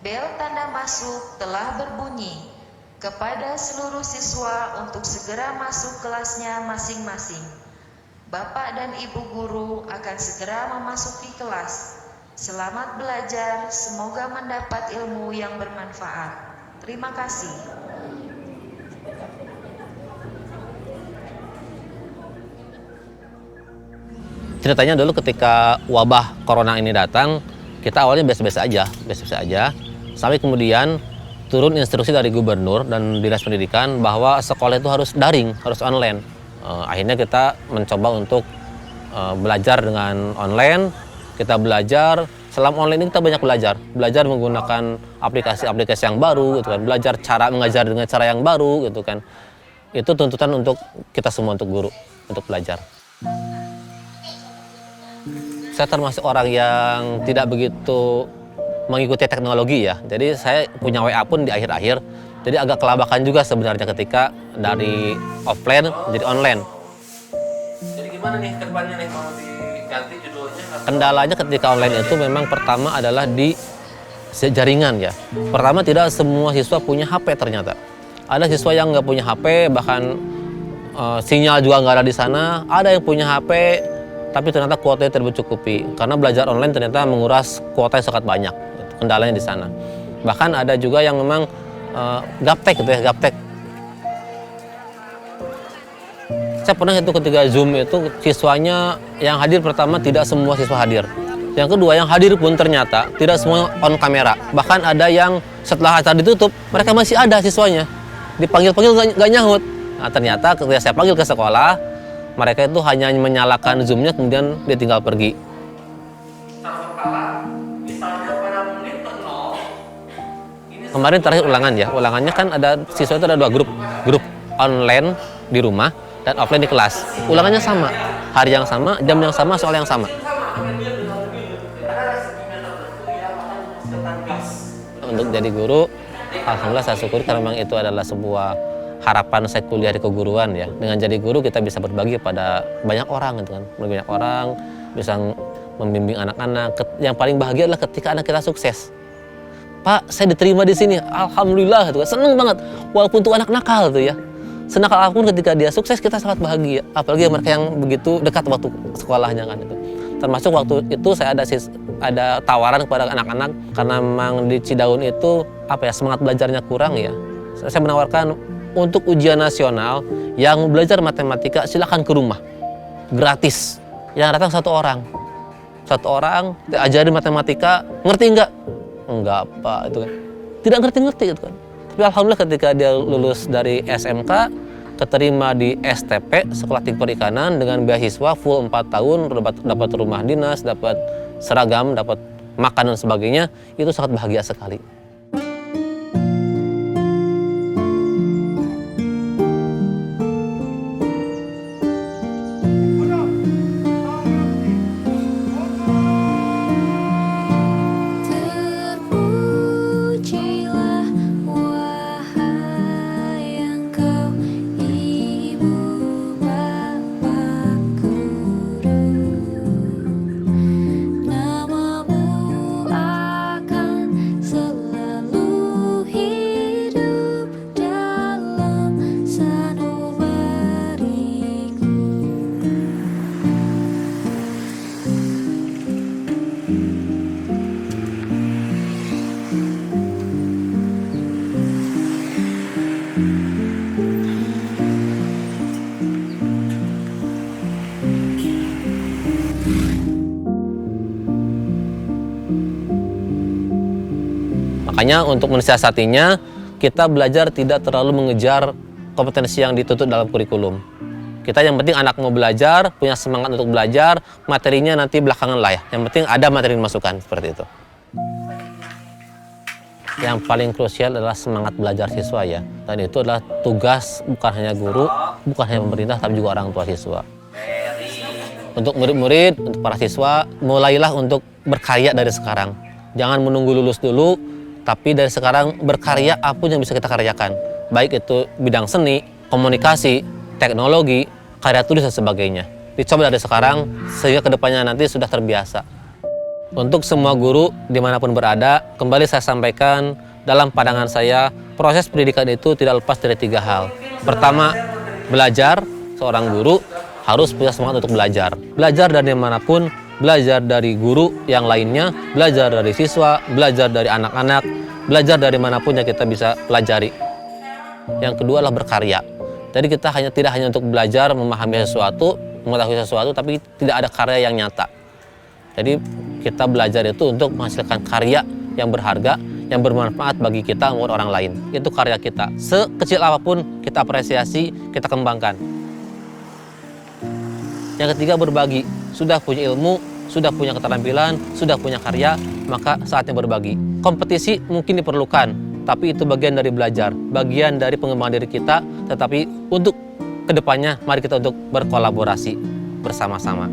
Bel tanda masuk telah berbunyi. Kepada seluruh siswa untuk segera masuk kelasnya masing-masing. Bapak dan Ibu guru akan segera memasuki kelas. Selamat belajar, semoga mendapat ilmu yang bermanfaat. Terima kasih. Ceritanya dulu ketika wabah corona ini datang, kita awalnya biasa-biasa aja. Sampai kemudian turun instruksi dari gubernur dan dinas pendidikan bahwa sekolah itu harus daring, harus online. Akhirnya kita mencoba untuk belajar dengan online. Kita belajar, selama online ini kita banyak belajar menggunakan aplikasi-aplikasi yang baru, gitu kan. Belajar cara mengajar dengan cara yang baru, gitu kan. Itu tuntutan untuk kita semua, untuk guru, untuk belajar. Saya termasuk orang yang tidak begitu mengikuti teknologi ya. Jadi saya punya WA pun di akhir-akhir. Jadi agak kelabakan juga sebenarnya ketika dari offline jadi online. Jadi gimana nih kedepannya nih kalau diganti judulnya? Kendalanya ketika online itu memang pertama adalah di jaringan ya. Pertama tidak semua siswa punya HP ternyata. Ada siswa yang nggak punya HP, bahkan sinyal juga nggak ada di sana. Ada yang punya HP, tapi ternyata kuotanya tidak mencukupi. Karena belajar online ternyata menguras kuota yang sangat banyak. Kendalanya di sana. Bahkan ada juga yang memang gaptek gitu ya, gaptek. Saya pernah itu ketika Zoom itu siswanya yang hadir pertama tidak semua siswa hadir. Yang kedua yang hadir pun ternyata tidak semua on kamera. Bahkan ada yang setelah acara ditutup mereka masih ada siswanya. Dipanggil-panggil nggak nyahut. Nah, ternyata ketika saya panggil ke sekolah, mereka itu hanya menyalakan Zoom-nya kemudian dia tinggal pergi. Kemarin terakhir ulangan ya, ulangannya kan ada siswa itu ada dua grup online di rumah dan offline di kelas. Ulangannya sama, hari yang sama, jam yang sama, soal yang sama. Untuk jadi guru, alhamdulillah saya syukuri karena memang itu adalah sebuah harapan saya kuliah di keguruan ya. Dengan jadi guru kita bisa berbagi pada banyak orang gitu kan, banyak orang bisa membimbing anak-anak. Yang paling bahagia adalah ketika anak kita sukses. Pak, saya diterima di sini, alhamdulillah, gitu kan. Seneng banget, walaupun tuh anak nakal tuh ya. Senakal apapun ketika dia sukses kita sangat bahagia. Apalagi mereka yang begitu dekat waktu sekolahnya kan itu. Termasuk waktu itu saya ada tawaran kepada anak-anak karena memang di Cidaun itu semangat belajarnya kurang ya. Saya menawarkan untuk ujian nasional yang mau belajar matematika silakan ke rumah, gratis. Yang datang satu orang diajarin matematika, ngerti nggak? Enggak Pak, itu kan tidak ngerti gitu kan. Tapi alhamdulillah ketika dia lulus dari SMK, keterima di STP Sekolah Teknik Perikanan dengan beasiswa full 4 tahun, dapat rumah dinas, dapat seragam, dapat makan dan sebagainya, itu sangat bahagia sekali. Makanya untuk mensiasatinya, kita belajar tidak terlalu mengejar kompetensi yang dituntut dalam kurikulum. Kita yang penting anak mau belajar, punya semangat untuk belajar, materinya nanti belakangan lah ya. Yang penting ada materi dimasukkan, seperti itu. Yang paling krusial adalah semangat belajar siswa ya. Dan itu adalah tugas bukan hanya guru, bukan hanya pemerintah, tapi juga orang tua siswa. Untuk murid-murid, untuk para siswa, mulailah untuk berkarya dari sekarang. Jangan menunggu lulus dulu, tapi dari sekarang berkarya apapun yang bisa kita karyakan. Baik itu bidang seni, komunikasi, teknologi, karya tulis dan sebagainya. Dicoba dari sekarang sehingga kedepannya nanti sudah terbiasa. Untuk semua guru dimanapun berada, kembali saya sampaikan dalam pandangan saya, proses pendidikan itu tidak lepas dari 3 hal. Pertama, belajar. Seorang guru harus punya semangat untuk belajar. Belajar dari manapun, belajar dari guru yang lainnya, belajar dari siswa, belajar dari anak-anak, belajar dari manapun yang kita bisa pelajari. Yang kedua adalah berkarya. Jadi kita tidak hanya untuk belajar, memahami sesuatu, mengetahui sesuatu, tapi tidak ada karya yang nyata. Jadi kita belajar itu untuk menghasilkan karya yang berharga, yang bermanfaat bagi kita maupun orang lain. Itu karya kita. Sekecil apapun kita apresiasi, kita kembangkan. Yang ketiga, berbagi. Sudah punya ilmu, sudah punya keterampilan, sudah punya karya, maka saatnya berbagi. Kompetisi mungkin diperlukan, tapi itu bagian dari belajar, bagian dari pengembangan diri kita, tetapi untuk kedepannya mari kita untuk berkolaborasi bersama-sama.